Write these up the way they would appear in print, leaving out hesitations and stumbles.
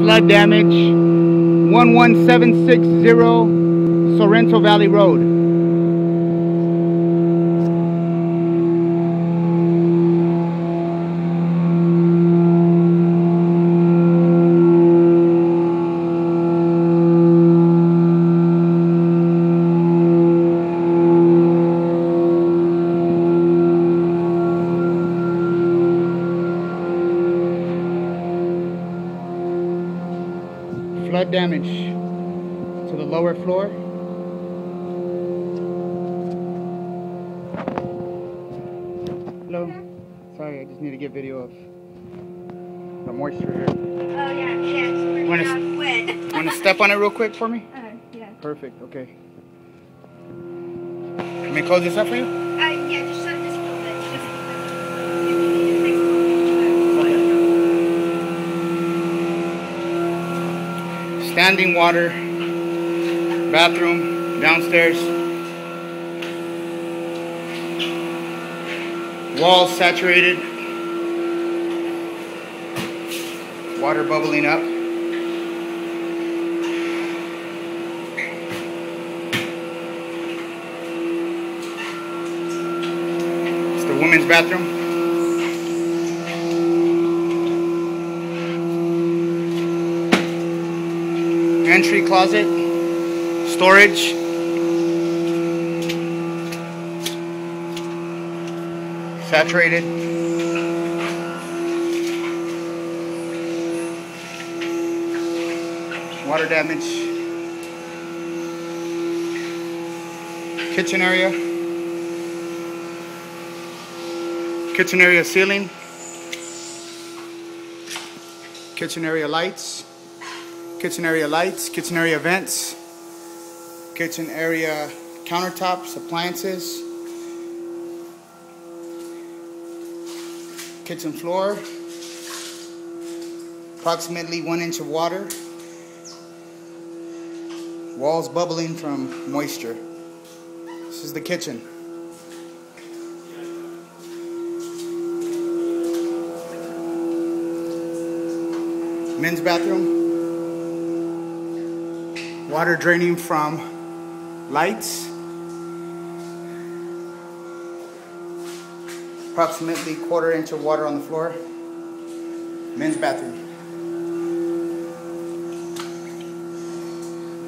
flood damage, 11760 Sorrento Valley Road. Flood damage to the lower floor. Hello. Sorry, I just need to get video of the moisture here. Oh yeah, it's pretty wet. Want to step on it real quick for me? Yeah. Perfect. Okay. Let me close this up for you. Yeah, just shut this a little bit. Standing water, bathroom, downstairs. Walls saturated. Water bubbling up. It's the women's bathroom. Entry closet, storage, saturated, water damage, kitchen area ceiling, kitchen area lights. Kitchen area lights, kitchen area vents, kitchen area countertops, appliances, kitchen floor, approximately 1 inch of water, walls bubbling from moisture. This is the kitchen. Men's bathroom. Water draining from lights. Approximately 1/4 inch of water on the floor. Men's bathroom.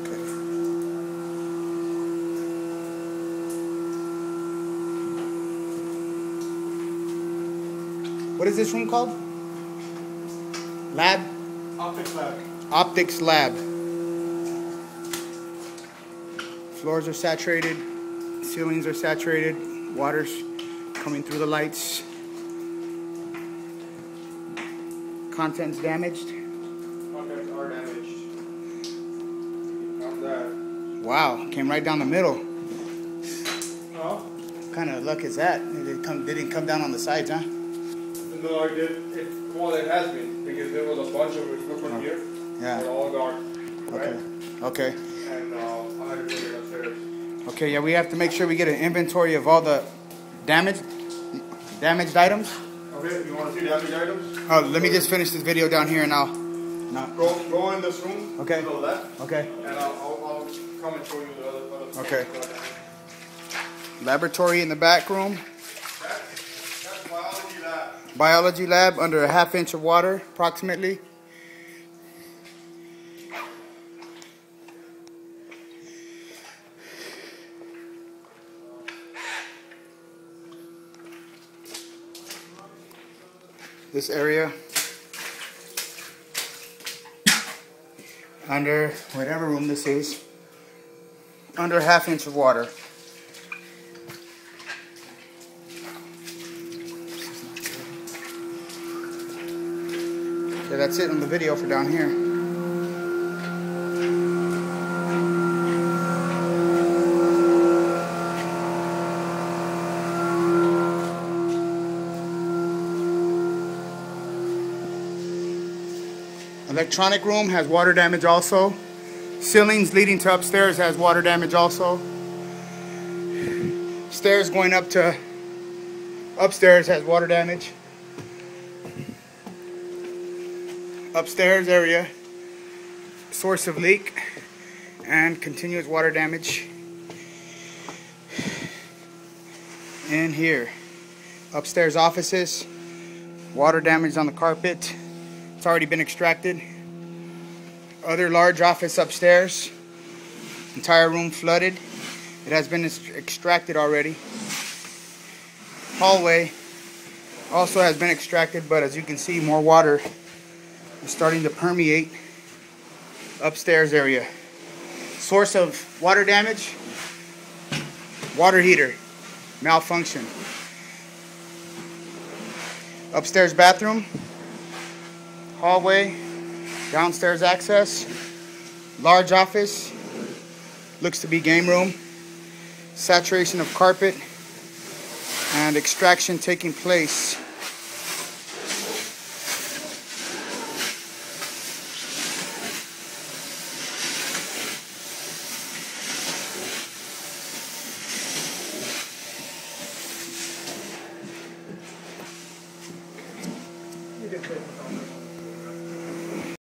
Okay. What is this room called? Lab? Optics lab. Optics lab. Floors are saturated, ceilings are saturated, water's coming through the lights. Contents damaged. Contents are damaged. How's that? Wow, came right down the middle. Oh? What kind of luck is that? They didn't come down on the sides, huh? No, I did. Well, it has been because there was a bunch of equipment here. Yeah. They're all gone. Right? Okay. And I had to bring it upstairs. Okay, yeah, we have to make sure we get an inventory of all the damaged items. Okay, you want to see damaged items? Oh, let me just finish this video down here and I'll... Go in this room. Okay. To the left. Okay. And I'll come and show you the other Okay. Laboratory in the back room. That's biology lab. Biology lab under 1/2 inch of water, approximately. This area under whatever room this is, under 1/2 inch of water. Okay, that's it on the video for down here. Electronic room has water damage also. Ceilings leading to upstairs has water damage also. Stairs going up to upstairs has water damage. Upstairs area source of leak and continuous water damage in here. Upstairs offices, water damage on the carpet. It's already been extracted. Other large office upstairs, entire room flooded. It has been extracted already. Hallway also has been extracted, but as you can see, more water is starting to permeate upstairs area. Source of water damage, water heater malfunction. Upstairs bathroom, hallway, downstairs access, large office, looks to be game room, saturation of carpet, and extraction taking place. You can take it.